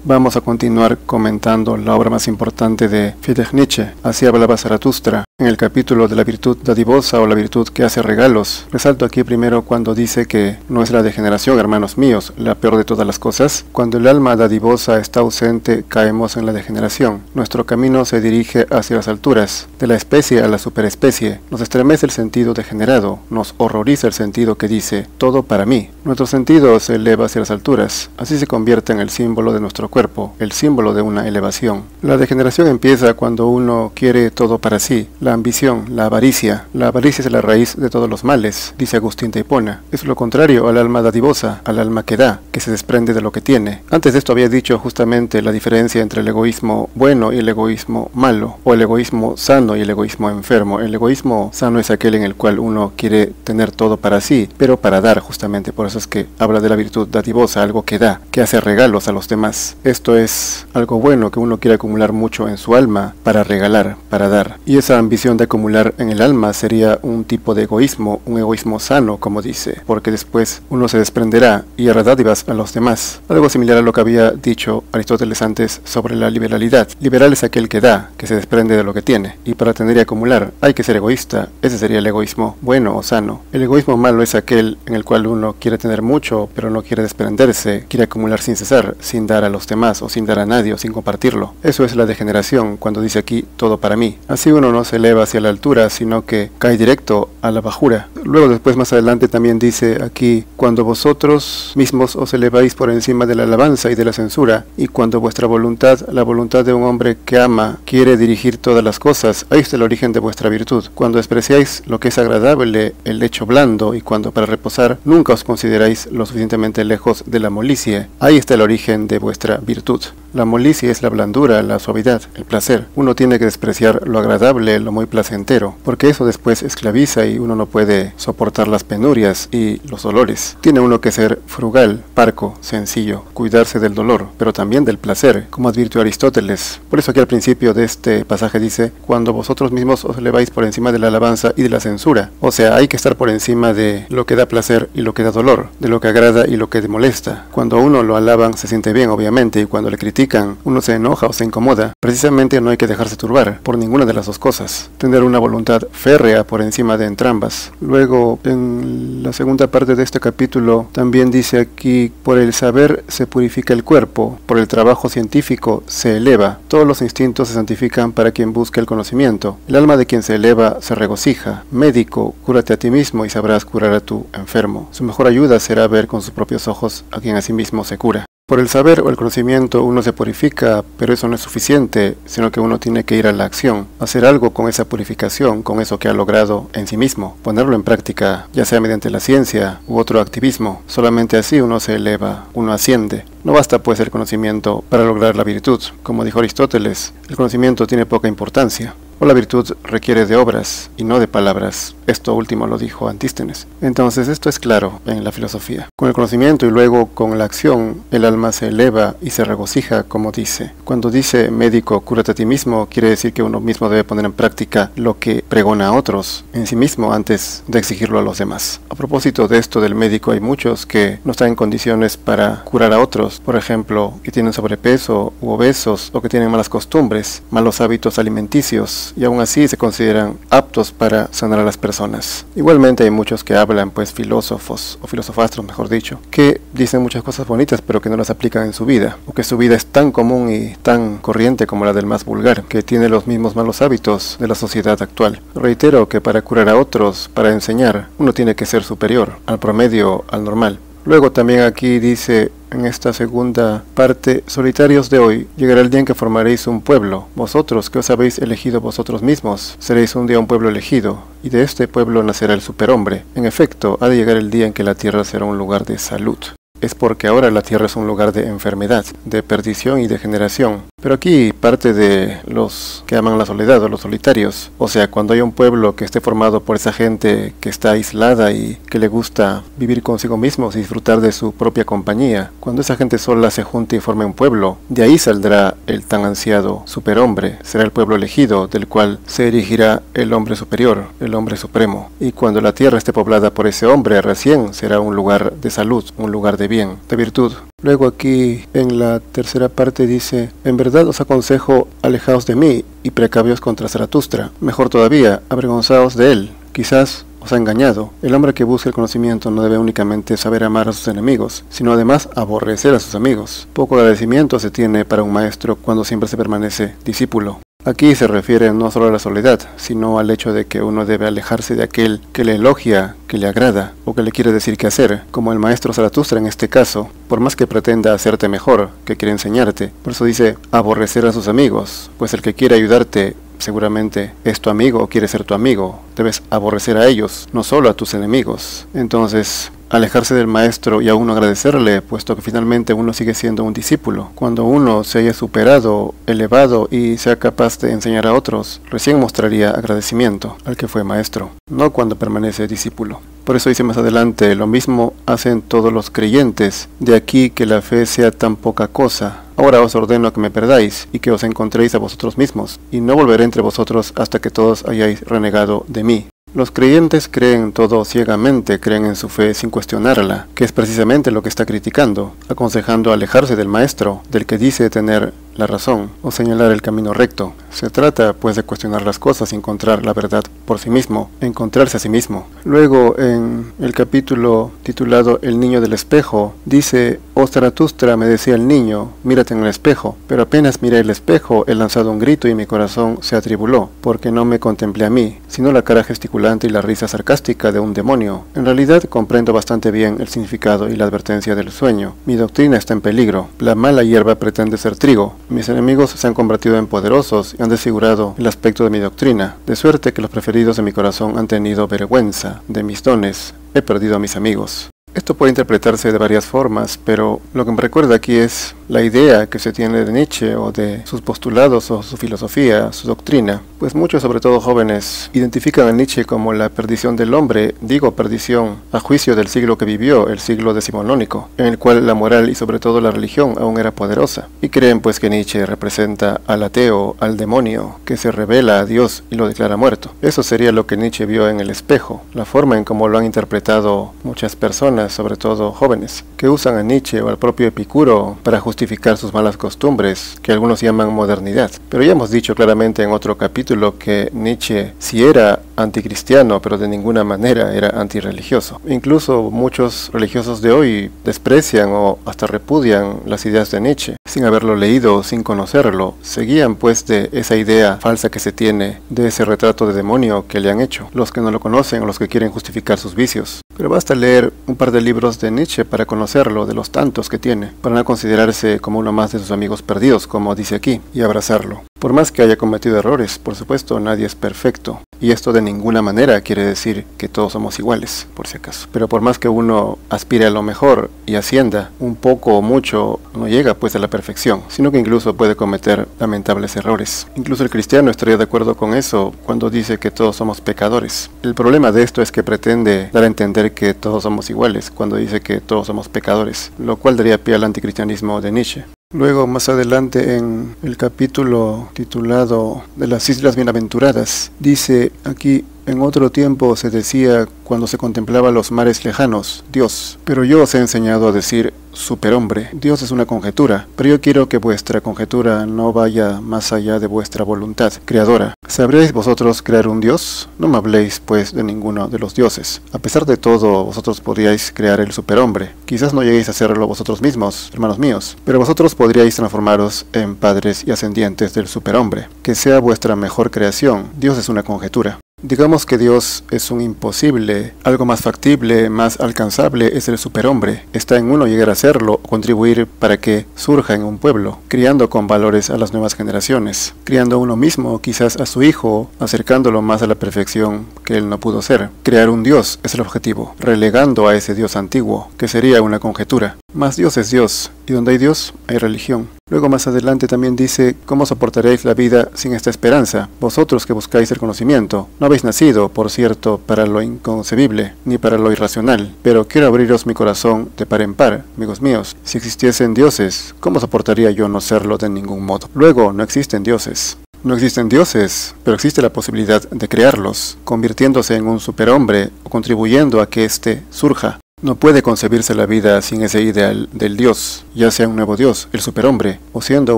Vamos a continuar comentando la obra más importante de Friedrich Nietzsche, Así hablaba Zaratustra, en el capítulo de la virtud dadivosa o la virtud que hace regalos. Resalto aquí primero cuando dice que no es la degeneración, hermanos míos, la peor de todas las cosas. Cuando el alma dadivosa está ausente, caemos en la degeneración. Nuestro camino se dirige hacia las alturas, de la especie a la superespecie. Nos estremece el sentido degenerado, nos horroriza el sentido que dice, todo para mí. Nuestro sentido se eleva hacia las alturas, así se convierte en el símbolo de nuestro cuerpo, el símbolo de una elevación. La degeneración empieza cuando uno quiere todo para sí, la ambición, la avaricia. La avaricia es la raíz de todos los males, dice Agustín de Hipona. Es lo contrario al alma dadivosa, al alma que da, que se desprende de lo que tiene. Antes de esto había dicho justamente la diferencia entre el egoísmo bueno y el egoísmo malo, o el egoísmo sano y el egoísmo enfermo. El egoísmo sano es aquel en el cual uno quiere tener todo para sí, pero para dar justamente. Por eso es que habla de la virtud dadivosa, algo que da, que hace regalos a los demás. Esto es algo bueno, que uno quiere acumular mucho en su alma para regalar, para dar. Y esa ambición de acumular en el alma sería un tipo de egoísmo, un egoísmo sano, como dice, porque después uno se desprenderá y hará dádivas a los demás. Algo similar a lo que había dicho Aristóteles antes sobre la liberalidad. Liberal es aquel que da, que se desprende de lo que tiene. Y para tener y acumular hay que ser egoísta. Ese sería el egoísmo bueno o sano. El egoísmo malo es aquel en el cual uno quiere tener mucho, pero no quiere desprenderse, quiere acumular sin cesar, sin dar a los demás, o sin dar a nadie, o sin compartirlo. Eso es la degeneración, cuando dice aquí, todo para mí. Así uno no se eleva hacia la altura, sino que cae directo a la bajura. Luego después más adelante también dice aquí, cuando vosotros mismos os eleváis por encima de la alabanza y de la censura, y cuando vuestra voluntad, la voluntad de un hombre que ama, quiere dirigir todas las cosas, ahí está el origen de vuestra virtud. Cuando despreciáis lo que es agradable, el lecho blando, y cuando para reposar nunca os consideráis lo suficientemente lejos de la molicie, ahí está el origen de vuestra virtud. La molicie es la blandura, la suavidad, el placer. Uno tiene que despreciar lo agradable, lo muy placentero, porque eso después esclaviza y uno no puede soportar las penurias y los dolores. Tiene uno que ser frugal, parco, sencillo, cuidarse del dolor, pero también del placer, como advirtió Aristóteles. Por eso aquí al principio de este pasaje dice, cuando vosotros mismos os eleváis por encima de la alabanza y de la censura. O sea, hay que estar por encima de lo que da placer y lo que da dolor, de lo que agrada y lo que molesta. Cuando a uno lo alaban se siente bien, obviamente, y cuando le critican, uno se enoja o se incomoda. Precisamente no hay que dejarse turbar por ninguna de las dos cosas. Tener una voluntad férrea por encima de entrambas. Luego, en la segunda parte de este capítulo, también dice aquí, por el saber se purifica el cuerpo, por el trabajo científico se eleva. Todos los instintos se santifican para quien busca el conocimiento. El alma de quien se eleva se regocija. Médico, cúrate a ti mismo y sabrás curar a tu enfermo. Su mejor ayuda será ver con sus propios ojos a quien a sí mismo se cura. Por el saber o el conocimiento uno se purifica, pero eso no es suficiente, sino que uno tiene que ir a la acción, hacer algo con esa purificación, con eso que ha logrado en sí mismo, ponerlo en práctica, ya sea mediante la ciencia u otro activismo. Solamente así uno se eleva, uno asciende. No basta pues el conocimiento para lograr la virtud. Como dijo Aristóteles, el conocimiento tiene poca importancia. O la virtud requiere de obras y no de palabras. Esto último lo dijo Antístenes. Entonces esto es claro en la filosofía. Con el conocimiento y luego con la acción, el alma se eleva y se regocija, como dice. Cuando dice médico, cúrate a ti mismo, quiere decir que uno mismo debe poner en práctica lo que pregona a otros en sí mismo antes de exigirlo a los demás. A propósito de esto del médico, hay muchos que no están en condiciones para curar a otros. Por ejemplo, que tienen sobrepeso u obesos o que tienen malas costumbres, malos hábitos alimenticios, y aún así se consideran aptos para sanar a las personas. Igualmente hay muchos que hablan, pues filósofos o filosofastros, mejor dicho, que dicen muchas cosas bonitas pero que no las aplican en su vida, o que su vida es tan común y tan corriente como la del más vulgar, que tiene los mismos malos hábitos de la sociedad actual. Reitero que para curar a otros, para enseñar, uno tiene que ser superior al promedio, al normal. Luego también aquí dice, en esta segunda parte, solitarios de hoy, llegará el día en que formaréis un pueblo. Vosotros, que os habéis elegido vosotros mismos, seréis un día un pueblo elegido, y de este pueblo nacerá el superhombre. En efecto, ha de llegar el día en que la tierra será un lugar de salud. Es porque ahora la tierra es un lugar de enfermedad, de perdición y de degeneración. Pero aquí parte de los que aman la soledad o los solitarios. O sea, cuando hay un pueblo que esté formado por esa gente que está aislada y que le gusta vivir consigo mismos y disfrutar de su propia compañía. Cuando esa gente sola se junte y forme un pueblo, de ahí saldrá el tan ansiado superhombre. Será el pueblo elegido del cual se erigirá el hombre superior, el hombre supremo. Y cuando la tierra esté poblada por ese hombre, recién será un lugar de salud, un lugar de bien, de virtud. Luego aquí en la tercera parte dice: en verdad os aconsejo, alejaos de mí y precavios contra Zaratustra. Mejor todavía, avergonzaos de él. Quizás os ha engañado. El hombre que busca el conocimiento no debe únicamente saber amar a sus enemigos, sino además aborrecer a sus amigos. Poco agradecimiento se tiene para un maestro cuando siempre se permanece discípulo. Aquí se refiere no solo a la soledad, sino al hecho de que uno debe alejarse de aquel que le elogia, que le agrada, o que le quiere decir qué hacer, como el maestro Zaratustra en este caso, por más que pretenda hacerte mejor, que quiere enseñarte. Por eso dice aborrecer a sus amigos, pues el que quiere ayudarte seguramente es tu amigo o quiere ser tu amigo. Debes aborrecer a ellos, no solo a tus enemigos. Entonces, alejarse del maestro y aún no agradecerle, puesto que finalmente uno sigue siendo un discípulo. Cuando uno se haya superado, elevado y sea capaz de enseñar a otros, recién mostraría agradecimiento al que fue maestro, no cuando permanece discípulo. Por eso dice más adelante: lo mismo hacen todos los creyentes, de aquí que la fe sea tan poca cosa. Ahora os ordeno que me perdáis y que os encontréis a vosotros mismos, y no volveré entre vosotros hasta que todos hayáis renegado de mí. Los creyentes creen todo ciegamente, creen en su fe sin cuestionarla, que es precisamente lo que está criticando, aconsejando alejarse del maestro, del que dice tener la razón, o señalar el camino recto. Se trata pues de cuestionar las cosas y encontrar la verdad por sí mismo, encontrarse a sí mismo. Luego en el capítulo titulado El niño del espejo, dice: oh Zaratustra, me decía el niño, mírate en el espejo. Pero apenas miré el espejo, he lanzado un grito y mi corazón se atribuló, porque no me contemplé a mí, sino la cara gesticulante y la risa sarcástica de un demonio. En realidad comprendo bastante bien el significado y la advertencia del sueño. Mi doctrina está en peligro. La mala hierba pretende ser trigo. Mis enemigos se han convertido en poderosos y han desfigurado el aspecto de mi doctrina, de suerte que los preferidos de mi corazón han tenido vergüenza de mis dones. He perdido a mis amigos. Esto puede interpretarse de varias formas, pero lo que me recuerda aquí es la idea que se tiene de Nietzsche o de sus postulados o su filosofía, su doctrina. Pues muchos, sobre todo jóvenes, identifican a Nietzsche como la perdición del hombre, digo perdición a juicio del siglo que vivió, el siglo decimonónico, en el cual la moral y sobre todo la religión aún era poderosa. Y creen pues que Nietzsche representa al ateo, al demonio, que se revela a Dios y lo declara muerto. Eso sería lo que Nietzsche vio en el espejo, la forma en cómo lo han interpretado muchas personas, sobre todo jóvenes, que usan a Nietzsche o al propio Epicuro para justificar sus malas costumbres, que algunos llaman modernidad. Pero ya hemos dicho claramente en otro capítulo que Nietzsche sí era anticristiano, pero de ninguna manera era antirreligioso. Incluso muchos religiosos de hoy desprecian o hasta repudian las ideas de Nietzsche, sin haberlo leído o sin conocerlo. Seguían pues de esa idea falsa que se tiene, de ese retrato de demonio que le han hecho, los que no lo conocen o los que quieren justificar sus vicios. Pero basta leer un par de libros de Nietzsche para conocerlo, de los tantos que tiene, para no considerarse como uno más de sus amigos perdidos, como dice aquí, y abrazarlo. Por más que haya cometido errores, por supuesto, nadie es perfecto. Y esto de ninguna manera quiere decir que todos somos iguales, por si acaso. Pero por más que uno aspire a lo mejor y ascienda, un poco o mucho no llega pues a la perfección, sino que incluso puede cometer lamentables errores. Incluso el cristiano estaría de acuerdo con eso cuando dice que todos somos pecadores. El problema de esto es que pretende dar a entender que todos somos iguales cuando dice que todos somos pecadores, lo cual daría pie al anticristianismo de Nietzsche. Luego, más adelante en el capítulo titulado de las Islas Bienaventuradas, dice aquí: en otro tiempo se decía, cuando se contemplaba los mares lejanos, Dios. Pero yo os he enseñado a decir superhombre. Dios es una conjetura, pero yo quiero que vuestra conjetura no vaya más allá de vuestra voluntad creadora. ¿Sabréis vosotros crear un Dios? No me habléis pues de ninguno de los dioses. A pesar de todo, vosotros podríais crear el superhombre. Quizás no lleguéis a hacerlo vosotros mismos, hermanos míos, pero vosotros podríais transformaros en padres y ascendientes del superhombre. Que sea vuestra mejor creación. Dios es una conjetura. Digamos que Dios es un imposible, algo más factible, más alcanzable es el superhombre. Está en uno llegar a serlo o contribuir para que surja en un pueblo, criando con valores a las nuevas generaciones, criando uno mismo, quizás a su hijo, acercándolo más a la perfección que él no pudo ser. Crear un Dios es el objetivo, relegando a ese Dios antiguo, que sería una conjetura. Mas Dios es Dios, y donde hay Dios, hay religión. Luego más adelante también dice: ¿cómo soportaréis la vida sin esta esperanza? Vosotros que buscáis el conocimiento, no habéis nacido, por cierto, para lo inconcebible, ni para lo irracional, pero quiero abriros mi corazón de par en par, amigos míos. Si existiesen dioses, ¿cómo soportaría yo no serlo de ningún modo? Luego, no existen dioses. No existen dioses, pero existe la posibilidad de crearlos, convirtiéndose en un superhombre o contribuyendo a que éste surja. No puede concebirse la vida sin ese ideal del Dios, ya sea un nuevo Dios, el superhombre, o siendo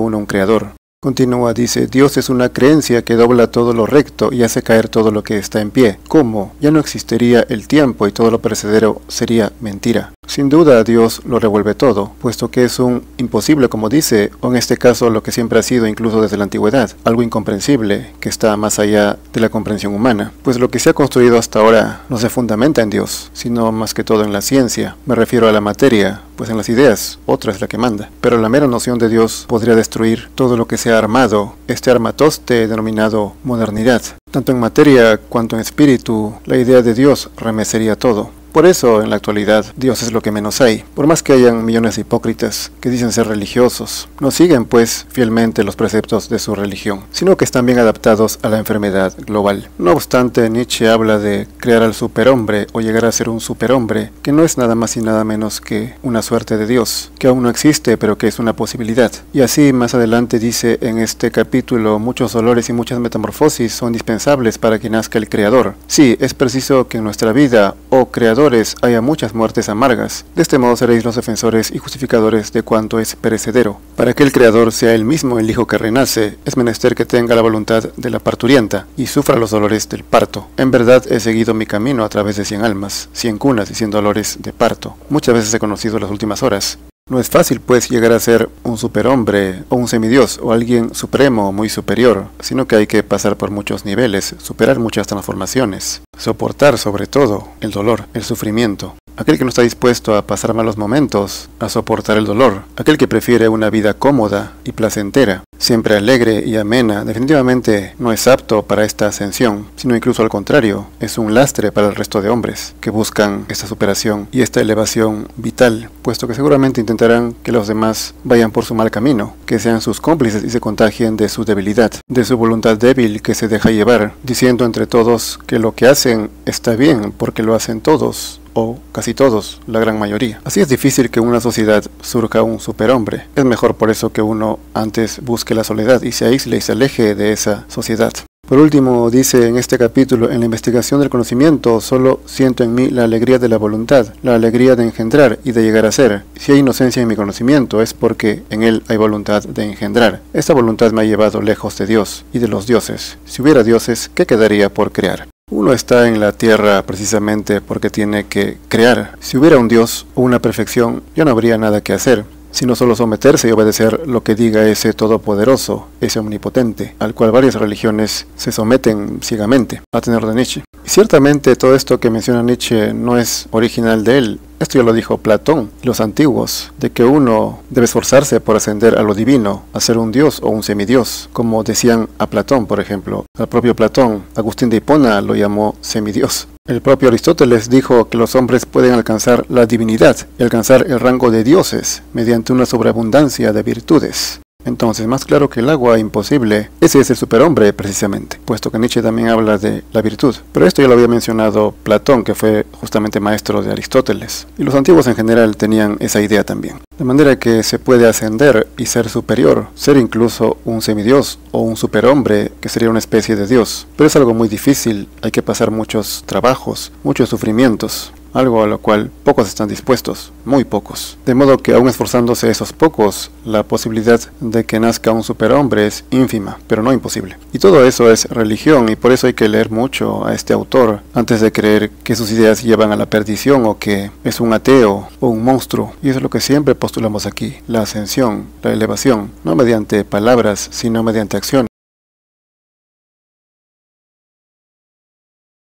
uno un creador. Continúa, dice, Dios es una creencia que dobla todo lo recto y hace caer todo lo que está en pie. ¿Cómo? Ya no existiría el tiempo y todo lo perecedero sería mentira. Sin duda Dios lo revuelve todo, puesto que es un imposible, como dice, o en este caso lo que siempre ha sido incluso desde la antigüedad, algo incomprensible que está más allá de la comprensión humana. Pues lo que se ha construido hasta ahora no se fundamenta en Dios, sino más que todo en la ciencia. Me refiero a la materia, pues en las ideas, otra es la que manda. Pero la mera noción de Dios podría destruir todo lo que se ha armado, este armatoste denominado modernidad. Tanto en materia cuanto en espíritu, la idea de Dios remecería todo. Por eso, en la actualidad, Dios es lo que menos hay. Por más que hayan millones de hipócritas que dicen ser religiosos, no siguen pues fielmente los preceptos de su religión, sino que están bien adaptados a la enfermedad global. No obstante, Nietzsche habla de crear al superhombre o llegar a ser un superhombre, que no es nada más y nada menos que una suerte de Dios, que aún no existe pero que es una posibilidad. Y así más adelante dice en este capítulo, muchos dolores y muchas metamorfosis son indispensables para que nazca el Creador. Sí, es preciso que en nuestra vida, oh Creador, haya muchas muertes amargas. De este modo seréis los defensores y justificadores de cuanto es perecedero. Para que el Creador sea él mismo el hijo que renace, es menester que tenga la voluntad de la parturienta y sufra los dolores del parto. En verdad he seguido mi camino a través de 100 almas, 100 cunas y 100 dolores de parto. Muchas veces he conocido las últimas horas. No es fácil pues llegar a ser un superhombre o un semidios o alguien supremo o muy superior, sino que hay que pasar por muchos niveles, superar muchas transformaciones, soportar sobre todo el dolor, el sufrimiento. Aquel que no está dispuesto a pasar malos momentos, a soportar el dolor, aquel que prefiere una vida cómoda y placentera, siempre alegre y amena, definitivamente no es apto para esta ascensión, sino incluso al contrario, es un lastre para el resto de hombres que buscan esta superación y esta elevación vital, puesto que seguramente intentarán que los demás vayan por su mal camino, que sean sus cómplices y se contagien de su debilidad, de su voluntad débil que se deja llevar, diciendo entre todos que lo que hacen está bien porque lo hacen todos, o casi todos, la gran mayoría. Así es difícil que en una sociedad surja un superhombre. Es mejor por eso que uno antes busque la soledad y se aísle y se aleje de esa sociedad. Por último, dice en este capítulo, en la investigación del conocimiento solo siento en mí la alegría de la voluntad, la alegría de engendrar y de llegar a ser. Si hay inocencia en mi conocimiento es porque en él hay voluntad de engendrar. Esta voluntad me ha llevado lejos de Dios y de los dioses. Si hubiera dioses, ¿qué quedaría por crear? Uno está en la tierra precisamente porque tiene que crear. Si hubiera un Dios o una perfección, ya no habría nada que hacer, sino solo someterse y obedecer lo que diga ese todopoderoso, ese omnipotente, al cual varias religiones se someten ciegamente, a tenor de Nietzsche. Y ciertamente todo esto que menciona Nietzsche no es original de él. Esto ya lo dijo Platón y los antiguos, de que uno debe esforzarse por ascender a lo divino, a ser un dios o un semidios, como decían a Platón, por ejemplo. Al propio Platón, Agustín de Hipona lo llamó semidios. El propio Aristóteles dijo que los hombres pueden alcanzar la divinidad y alcanzar el rango de dioses mediante una sobreabundancia de virtudes. Entonces, más claro que el agua, imposible. Ese es el superhombre precisamente, puesto que Nietzsche también habla de la virtud. Pero esto ya lo había mencionado Platón, que fue justamente maestro de Aristóteles. Y los antiguos en general tenían esa idea también. De manera que se puede ascender y ser superior, ser incluso un semidios o un superhombre, que sería una especie de dios. Pero es algo muy difícil, hay que pasar muchos trabajos, muchos sufrimientos. Algo a lo cual pocos están dispuestos, muy pocos. De modo que aún esforzándose esos pocos, la posibilidad de que nazca un superhombre es ínfima, pero no imposible. Y todo eso es religión, y por eso hay que leer mucho a este autor antes de creer que sus ideas llevan a la perdición o que es un ateo o un monstruo. Y eso es lo que siempre postulamos aquí, la ascensión, la elevación, no mediante palabras, sino mediante acciones.